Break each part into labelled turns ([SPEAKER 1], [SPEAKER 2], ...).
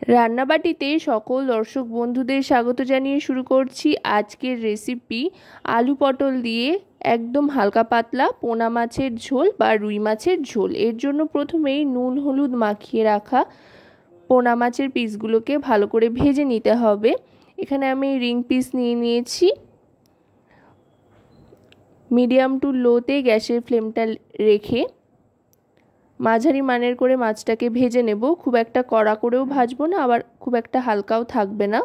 [SPEAKER 1] রান্নাবাটিতে সকল দর্শক বন্ধুদের স্বাগত জানিয়ে শুরু করছি আজকের রেসিপি আলু পটল দিয়ে একদম হালকা পাতলা পোনা মাছের ঝোল বা রুই মাছের ঝোল। এর জন্য প্রথমেই নুন হলুদ মাখিয়ে রাখা পোনা মাছের পিসগুলোকে ভালো করে ভেজে নিতে হবে। এখানে আমি রিং পিস নিয়ে নিয়েছি। মিডিয়াম টু লোতে গ্যাসের ফ্লেমটা রেখে মাঝারি মানের করে মাছটাকে ভেজে নেব। খুব একটা কড়া করেও ভাজবো না, আবার খুব একটা হালকাও থাকবে না।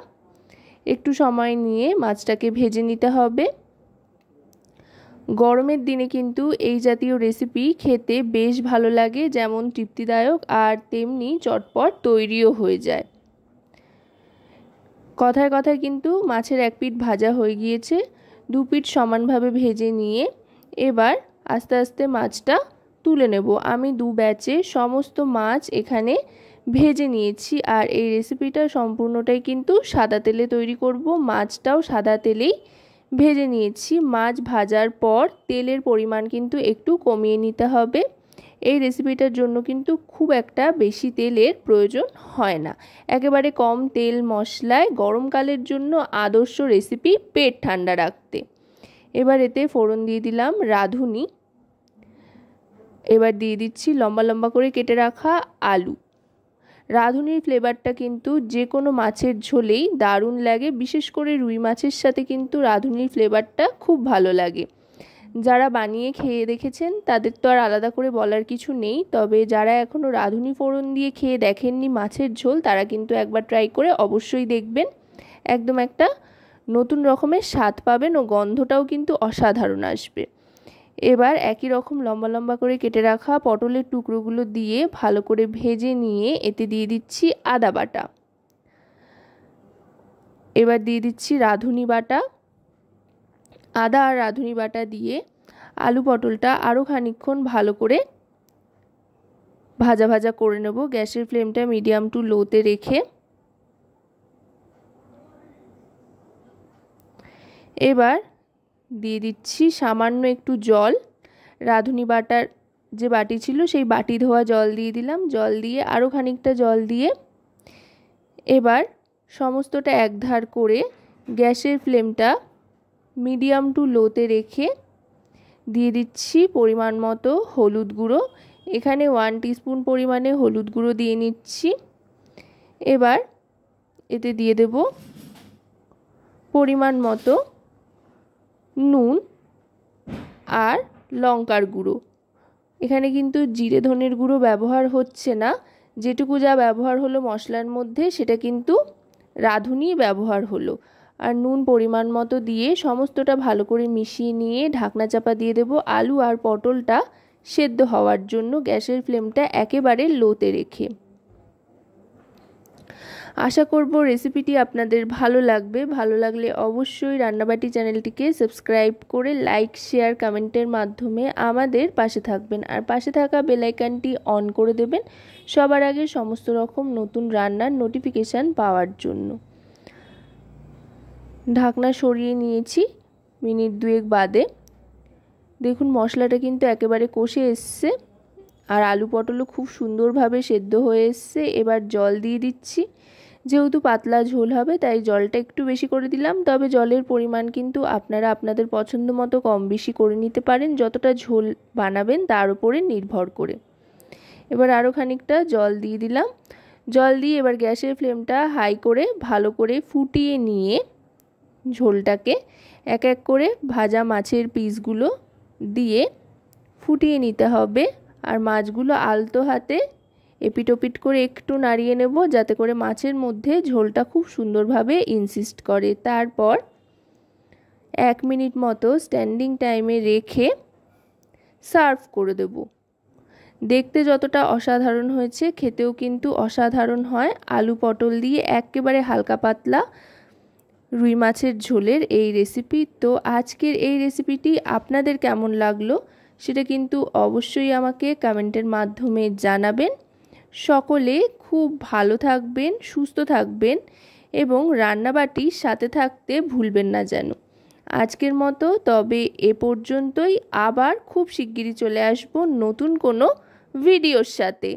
[SPEAKER 1] একটু সময় নিয়ে মাছটাকে ভেজে নিতে হবে। গরমের দিনে কিন্তু এই জাতীয় রেসিপি খেতে বেশ ভালো লাগে, যেমন তৃপ্তিদায়ক আর তেমনি চটপট তৈরিও হয়ে যায়। কথায় কথায় কিন্তু মাছের এক পিঠ ভাজা হয়ে গিয়েছে। দু পিঠ সমানভাবে ভেজে নিয়ে এবার আস্তে আস্তে মাছটা তুলে নেব। আমি দু ব্যাচে সমস্ত মাছ এখানে ভেজে নিয়েছি। আর এই রেসিপিটা সম্পূর্ণটাই কিন্তু সাদা তেলে তৈরি করব। মাছটাও সাদা তেলেই ভেজে নিয়েছি। মাছ ভাজার পর তেলের পরিমাণ কিন্তু একটু কমিয়ে নিতে হবে। এই রেসিপিটার জন্য কিন্তু খুব একটা বেশি তেলের প্রয়োজন হয় না। একেবারে কম তেল মশলায় গরমকালের জন্য আদর্শ রেসিপি, পেট ঠান্ডা রাখতে। এবার এতে ফোড়ন দিয়ে দিলাম রাঁধুনি। এবার দিয়ে দিচ্ছি লম্বা লম্বা করে কেটে রাখা আলু। রাঁধুনির ফ্লেভারটা কিন্তু যে কোনো মাছের ঝোলেই দারুণ লাগে, বিশেষ করে রুই মাছের সাথে কিন্তু রাঁধুনির ফ্লেভারটা খুব ভালো লাগে। যারা বানিয়ে খেয়ে দেখেছেন তাদের তো আর আলাদা করে বলার কিছু নেই, তবে যারা এখনও রাঁধুনি ফোড়ন দিয়ে খেয়ে দেখেননি মাছের ঝোল, তারা কিন্তু একবার ট্রাই করে অবশ্যই দেখবেন। একদম একটা নতুন রকমের স্বাদ পাবেন ও গন্ধটাও কিন্তু অসাধারণ আসবে। এবার একই রকম লম্বা লম্বা করে কেটে রাখা পটলের টুকরোগুলো দিয়ে ভালো করে ভেজে নিয়ে এতে দিয়ে দিচ্ছি আদা বাটা। এবার দিয়ে দিচ্ছি রাঁধুনি বাটা। আদা আর রাঁধুনি বাটা দিয়ে আলু পটলটা আরও খানিকক্ষণ ভালো করে ভাজা ভাজা করে নেব, গ্যাসের ফ্লেমটা মিডিয়াম টু লোতে রেখে। এবার দিয়ে দিচ্ছি সামান্য একটু জল। রাঁধুনি বাটার যে বাটি ছিল সেই বাটি ধোয়া জল দিয়ে দিলাম। জল দিয়ে আরও খানিকটা জল দিয়ে এবার সমস্তটা একধার করে গ্যাসের ফ্লেমটা মিডিয়াম টু লোতে রেখে দিয়ে দিচ্ছি পরিমাণ মতো হলুদ গুঁড়ো। এখানে 1 টিস্পুন পরিমাণে হলুদ গুঁড়ো দিয়ে নিচ্ছি। এবার এতে দিয়ে দেব পরিমাণ মতো নুন আর লঙ্কার গুঁড়ো। এখানে কিন্তু জিরে ধনের গুঁড়ো ব্যবহার হচ্ছে না। যেটুকু যা ব্যবহার হলো মশলার মধ্যে সেটা কিন্তু রাঁধুনি ব্যবহার হলো। আর নুন পরিমাণ মতো দিয়ে সমস্তটা ভালো করে মিশিয়ে নিয়ে ঢাকনা চাপা দিয়ে দেব আলু আর পটলটা সেদ্ধ হওয়ার জন্য, গ্যাসের ফ্লেমটা একেবারে লোতে রেখে। আশা করব রেসিপিটি আপনাদের ভালো লাগবে। ভালো লাগলে অবশ্যই রান্নাবাটি চ্যানেলটিকে সাবস্ক্রাইব করে লাইক শেয়ার কমেন্টের মাধ্যমে আমাদের পাশে থাকবেন। আর পাশে থাকা বেল আইকনটি অন করে দেবেন সবার আগে সমস্ত রকম নতুন রান্নার নোটিফিকেশান পাওয়ার জন্য। ঢাকনা সরিয়ে নিয়েছি মিনিট 2 বাদে। দেখুন মশলাটা কিন্তু একেবারে কষে এসছে আর আলু পটলও খুব সুন্দরভাবে সেদ্ধ হয়ে এসছে। এবার জল দিয়ে দিচ্ছি। যেহেতু পাতলা ঝোল হবে তাই জলটা একটু বেশি করে দিলাম, তবে জলের পরিমাণ কিন্তু আপনারা আপনাদের পছন্দ মতো কম বেশি করে নিতে পারেন, যতটা ঝোল বানাবেন তার উপরে নির্ভর করে। এবার আরও খানিকটা জল দিয়ে দিলাম। জল দিয়ে এবার গ্যাসের ফ্লেমটা হাই করে ভালো করে ফুটিয়ে নিয়ে ঝোলটাকে এক এক করে ভাজা মাছের পিসগুলো দিয়ে ফুটিয়ে নিতে হবে। আর মাছগুলো আলতো হাতে এপিট ওপিট করে একটু নাড়িয়ে নেব, যাতে করে মাছের মধ্যে ঝোলটা খুব সুন্দরভাবে ইনসিস্ট করে। তারপর 1 মিনিট মতো স্ট্যান্ডিং টাইমে রেখে সার্ভ করে দেব। দেখতে যতটা অসাধারণ হয়েছে খেতেও কিন্তু অসাধারণ হয়। আলু পটল দিয়ে একেবারে হালকা পাতলা রুই মাছের ঝোলের এই রেসিপি। তো আজকের এই রেসিপিটি আপনাদের কেমন লাগলো সেটা কিন্তু অবশ্যই আমাকে কমেন্টের মাধ্যমে জানাবেন। সকলে খুব ভালো থাকবেন, সুস্থ থাকবেন এবং রান্নাবাটির সাথে থাকতে ভুলবেন না যেন। আজকের মতো তবে এ পর্যন্তই। আবার খুব শিগগিরই চলে আসব নতুন কোনো ভিডিওর সাথে।